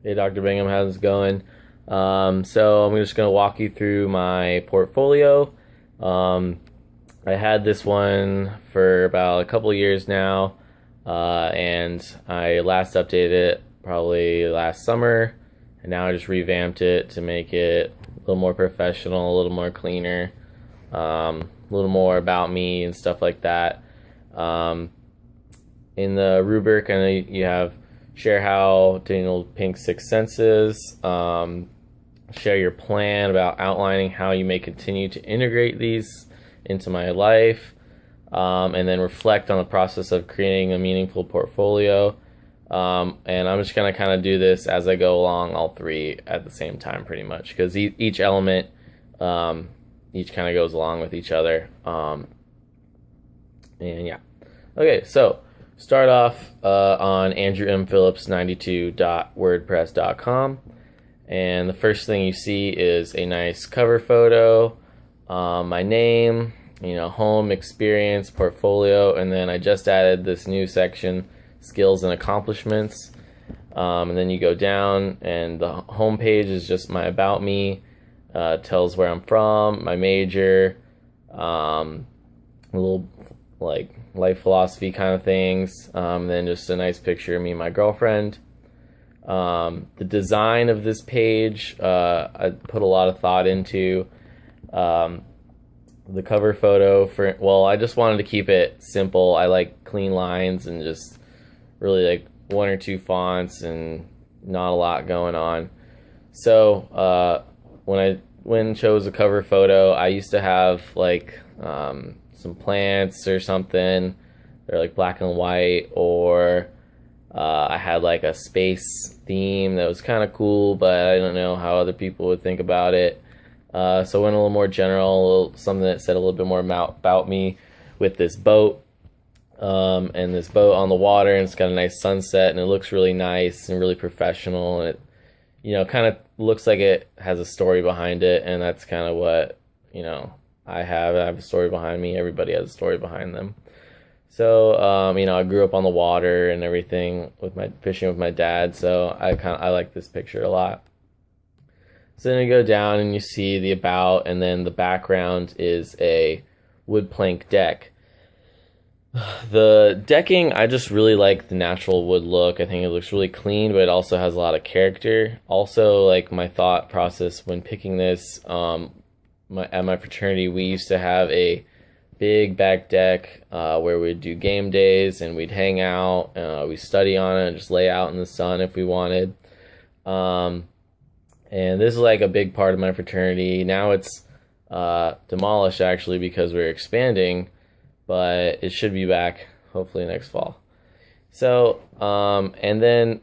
Hey, Dr. Bingham, how's it going? So I'm just gonna walk you through my portfolio. Um, I had this one for about a couple of years now, and I last updated it probably last summer, and now I just revamped it to make it a little more professional, a little more cleaner, a little more about me and stuff like that. Um, in the rubric, I know you have share how Daniel Pink's Six Senses, share your plan about outlining how you may continue to integrate these into my life, and then reflect on the process of creating a meaningful portfolio. And I'm just gonna kind of do this as I go along, all three at the same time, pretty much, because each element, um, each kind of goes along with each other. And yeah, okay, so start off on andrewmphillips92.wordpress.com, and the first thing you see is a nice cover photo, my name, home, experience, portfolio, and then I just added this new section, skills and accomplishments. And then you go down, and the home page is just my about me, tells where I'm from, my major, a little like life philosophy kind of things. Then just a nice picture of me and my girlfriend. The design of this page, I put a lot of thought into. The cover photo I just wanted to keep it simple. I like clean lines and just really like one or two fonts and not a lot going on. So when I chose a cover photo, I used to have like some plants or something. They're like black and white, or I had like a space theme that was kind of cool, but I don't know how other people would think about it. So I went a little more general, something that said a little bit more about me, with this boat, and this boat on the water, and it's got a nice sunset, and it looks really nice and really professional, and it kind of looks like it has a story behind it, and that's kind of what I have a story behind me. Everybody has a story behind them. So I grew up on the water and everything, with my fishing with my dad, so I like this picture a lot. So then you go down and you see the about, and then the background is a wood plank deck. The decking, I just really like the natural wood look. I think it looks really clean, but it also has a lot of character. Also, like, my thought process when picking this, at my fraternity, we used to have a big back deck where we'd do game days and we'd hang out. We'd study on it and just lay out in the sun if we wanted. And this is like a big part of my fraternity. Now it's demolished, actually, because we're expanding, but it should be back hopefully next fall. So, and then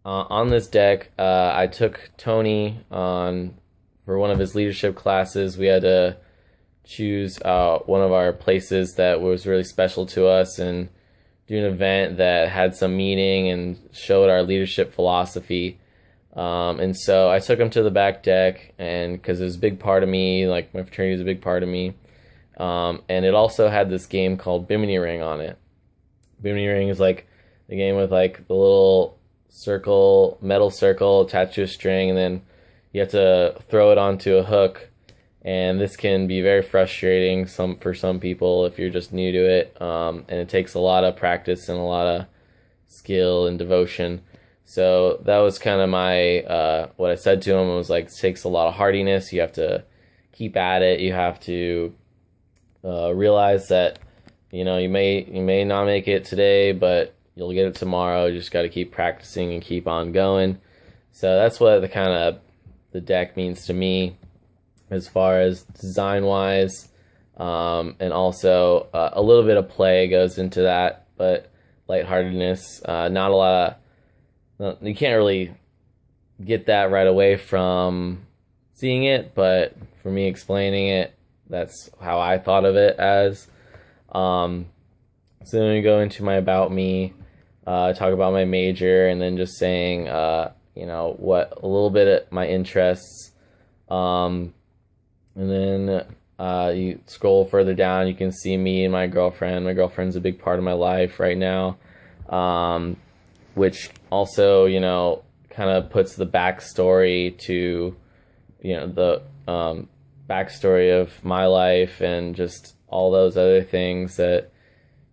on this deck, I took Tony on for one of his leadership classes. We had to choose one of our places that was really special to us and do an event that had some meaning and showed our leadership philosophy. And so I took him to the back deck, and because it was a big part of me, like my fraternity is a big part of me. And it also had this game called Bimini Ring on it. Bimini Ring is like the game with like the little metal circle attached to a string, and then you have to throw it onto a hook. And this can be very frustrating for some people if you're just new to it. And it takes a lot of practice and a lot of skill and devotion. So that was kind of my what I said to him. It was like, it takes a lot of hardiness. You have to keep at it. You have to realize that you may not make it today, but you'll get it tomorrow. You just got to keep practicing and keep on going. So that's what the deck means to me, as far as design wise, and also a little bit of play goes into that, but lightheartedness. Not a lot of you can't really get that right away from seeing it, but for me explaining it, that's how I thought of it as. So then we go into my about me, talk about my major, and then just saying, what a little bit of my interests. And then you scroll further down, you can see me and my girlfriend. My girlfriend's a big part of my life right now, which also, kind of puts the backstory to, the backstory of my life and just all those other things that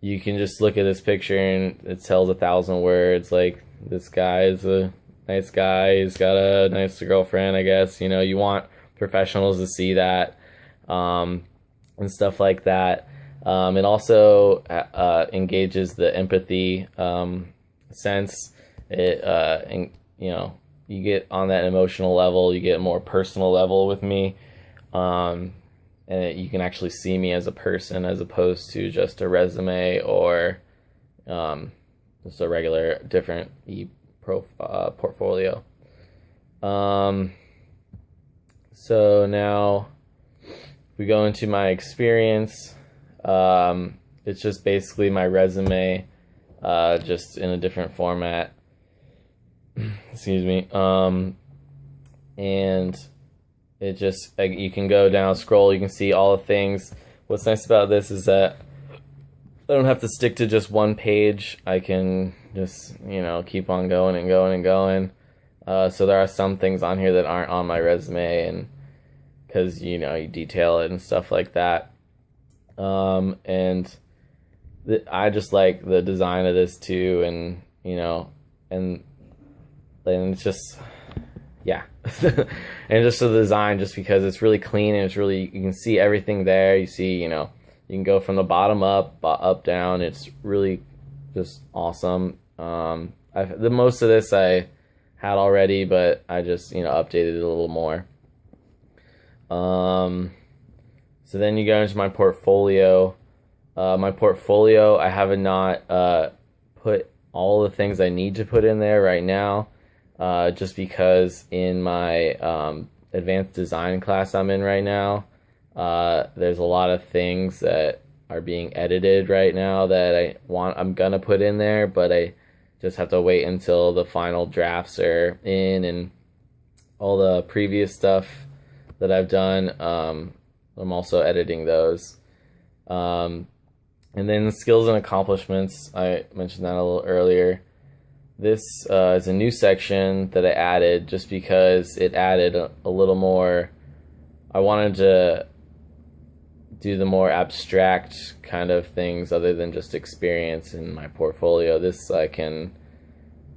you can just look at this picture and it tells 1,000 words. Like, this guy is a nice guy. He's got a nice girlfriend, I guess. You want professionals to see that, and stuff like that. It also engages the empathy sense. And you get on that emotional level, you get more personal level with me, and you can actually see me as a person as opposed to just a resume or just a regular different portfolio. So now we go into my experience. It's just basically my resume, just in a different format. Excuse me. And it just, like, you can go down, scroll, you can see all the things. What's nice about this is that I don't have to stick to just one page. I can just, keep on going and going and going. So there are some things on here that aren't on my resume, and because, you detail it and stuff like that. And I just like the design of this too, and, and it's just, yeah. And just the design, just because it's really clean and it's really, you can see everything there. You see, you can go from the bottom up, down. It's really just awesome. The most of this I had already, but I just, updated it a little more. So then you go into my portfolio. My portfolio, I have not put all the things I need to put in there right now, just because in my advanced design class I'm in right now, there's a lot of things that are being edited right now that I'm gonna put in there, but I just have to wait until the final drafts are in, and all the previous stuff that I've done, I'm also editing those. And then skills and accomplishments, I mentioned that a little earlier. This is a new section that I added just because it added a little more. I wanted to do the more abstract kind of things other than just experience in my portfolio. This, I can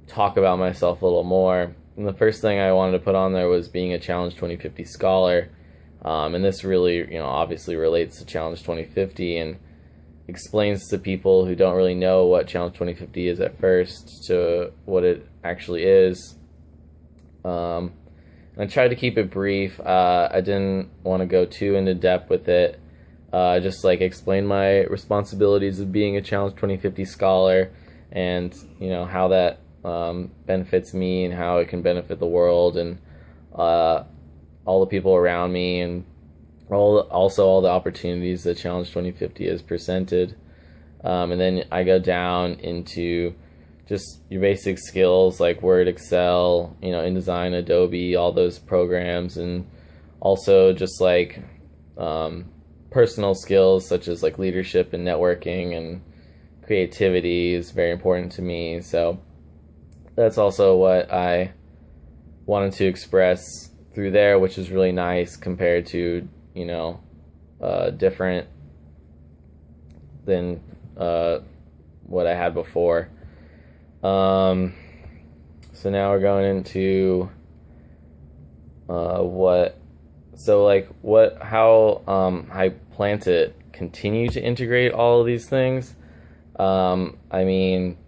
talk about myself a little more. And the first thing I wanted to put on there was being a Challenge 2050 scholar. And this really, obviously relates to Challenge 2050 and explains to people who don't really know what Challenge 2050 is at first to what it actually is. And I tried to keep it brief. I didn't want to go too into depth with it. Just like explain my responsibilities of being a Challenge 2050 scholar, and how that benefits me and how it can benefit the world and all the people around me, and also all the opportunities that Challenge 2050 has presented. And then I go down into just your basic skills like Word, Excel, InDesign, Adobe, all those programs, and also just like personal skills such as like leadership and networking and creativity is very important to me. So that's also what I wanted to express through there, which is really nice compared to, different than what I had before. So now we're going into how I plan to continue to integrate all of these things. I mean,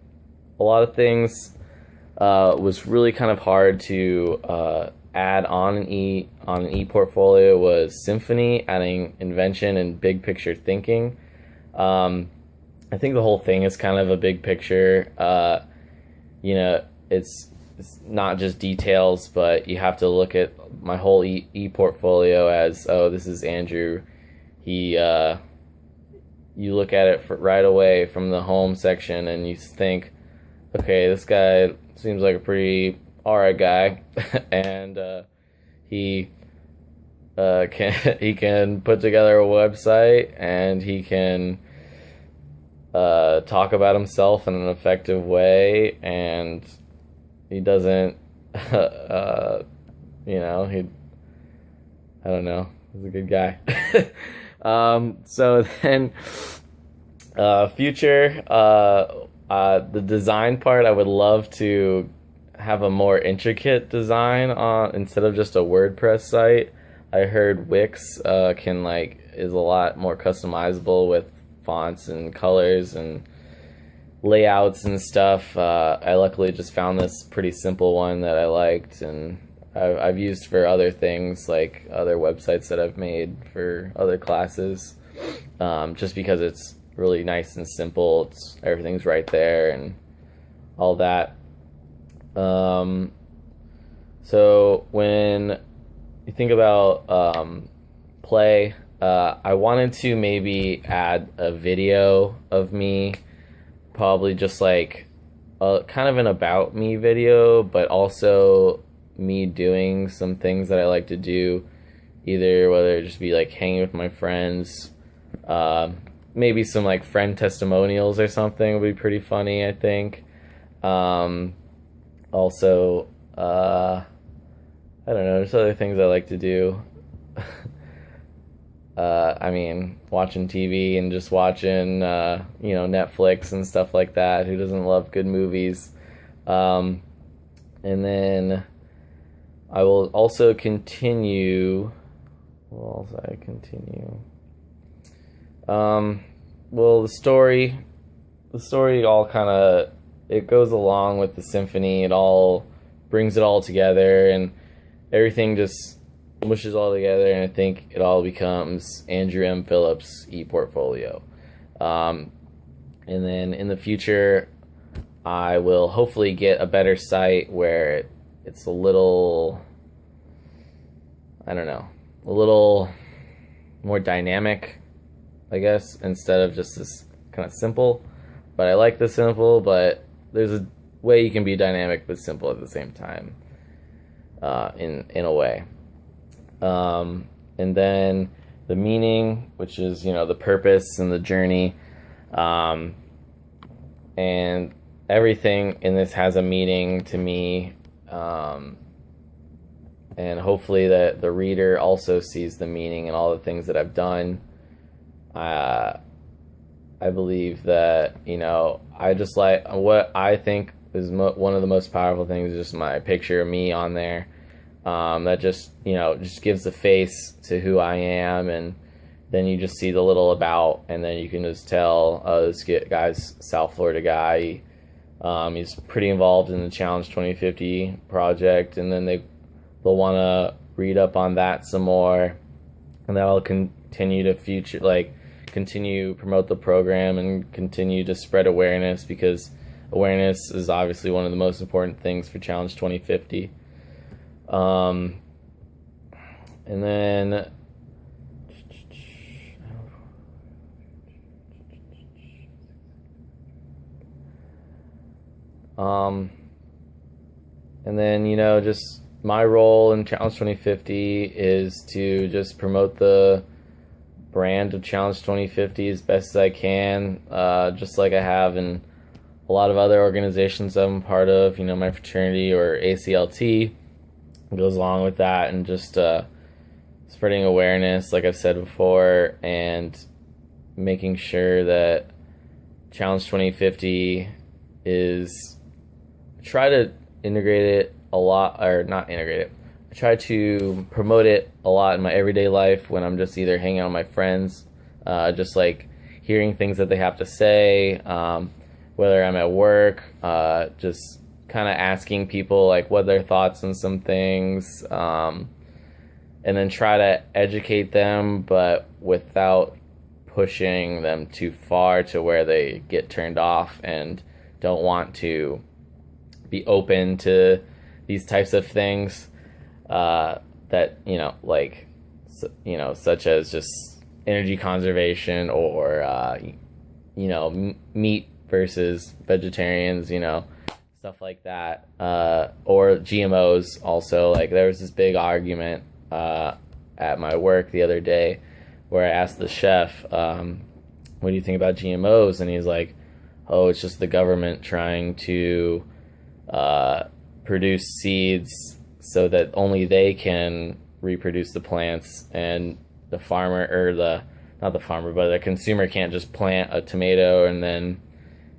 a lot of things was really kind of hard to add on an e-portfolio was Symphony, adding invention and big picture thinking. I think the whole thing is kind of a big picture. It's not just details, but you have to look at my whole e-portfolio as, oh, this is Andrew. You look at it right away from the home section and you think, okay, this guy seems like a pretty alright guy, and he can put together a website, and he can talk about himself in an effective way, and he doesn't You know, I don't know, he's a good guy. So then, future, the design part, I would love to have a more intricate design on instead of just a WordPress site. I heard Wix can is a lot more customizable with fonts and colors and layouts and stuff. I luckily just found this pretty simple one that I liked, and I've used for other things, like other websites that I've made for other classes, just because it's really nice and simple. Everything's right there and all that. So when you think about play, I wanted to maybe add a video of me, probably just like kind of an about me video, but also me doing some things that I like to do, either whether it just be like hanging with my friends, maybe some like friend testimonials or something would be pretty funny, I think. Also, I don't know, there's other things I like to do. I mean, watching TV and just watching, Netflix and stuff like that. Who doesn't love good movies? And then I will also continue. What else I continue? Well, the story all kind of, it goes along with the symphony. It all brings it all together, and everything just mushes all together, and I think it all becomes Andrew M. Phillips ePortfolio. And then in the future, I will hopefully get a better site where it's a little, I don't know, a little more dynamic, I guess, instead of just this kind of simple. But I like the simple, but there's a way you can be dynamic but simple at the same time, in a way. And then the meaning, which is, the purpose and the journey, and everything in this has a meaning to me, and hopefully that the reader also sees the meaning in all the things that I've done. I believe that, I just like what I think is one of the most powerful things is just my picture of me on there. That just, just gives a face to who I am, and then you just see the little about, and then you can just tell, this guy's South Florida guy. He's pretty involved in the Challenge 2050 project, and then they'll want to read up on that some more, and that'll continue to continue promote the program and continue to spread awareness, because awareness is obviously one of the most important things for Challenge 2050. And then just my role in Challenge 2050 is to just promote the brand of Challenge 2050 as best as I can, just like I have in a lot of other organizations I'm a part of, my fraternity or ACLT goes along with that, and just spreading awareness, like I've said before, and making sure that Challenge 2050 is, try to integrate it a lot, or not integrate it, I try to promote it a lot in my everyday life when I'm just either hanging out with my friends, just like hearing things that they have to say, whether I'm at work, just kind of asking people like what their thoughts on some things, and then try to educate them, but without pushing them too far to where they get turned off and don't want to be open to these types of things, that such as just energy conservation, or meat versus vegetarians, stuff like that, or GMOs also. Like, there was this big argument at my work the other day where I asked the chef, what do you think about GMOs? And he's like, oh, it's just the government trying to produce seeds so that only they can reproduce the plants, and the farmer, or the not the farmer, but the consumer can't just plant a tomato and then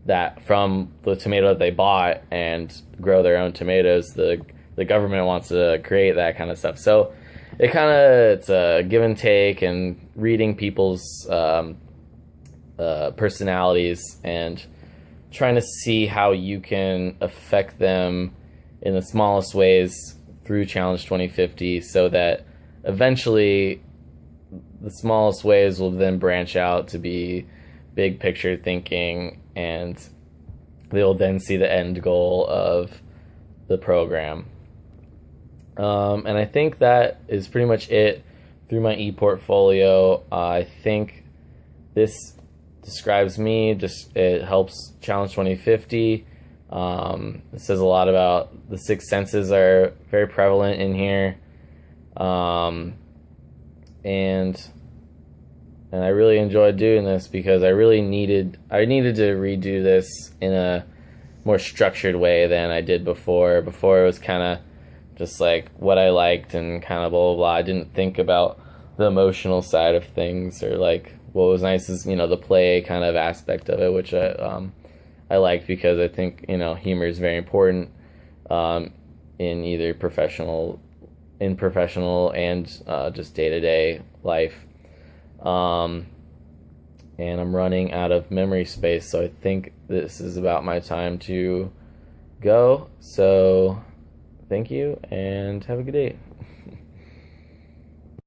that from the tomato that they bought and grow their own tomatoes. The government wants to create that kind of stuff. So it's a give and take, and reading people's personalities and trying to see how you can affect them in the smallest ways through Challenge 2050, so that eventually the smallest ways will then branch out to be big picture thinking, and they'll then see the end goal of the program. And I think that is pretty much it through my ePortfolio. I think this describes me. It helps Challenge 2050. It says a lot about the six senses are very prevalent in here. And I really enjoyed doing this because I needed to redo this in a more structured way than I did before. Before it was kind of just like what I liked and kind of blah, blah, blah. I didn't think about the emotional side of things, or like what was nice is, the play kind of aspect of it, which I liked, because I think, humor is very important in either professional and just day-to-day life. And I'm running out of memory space, so I think this is about my time to go. So thank you, and have a good day.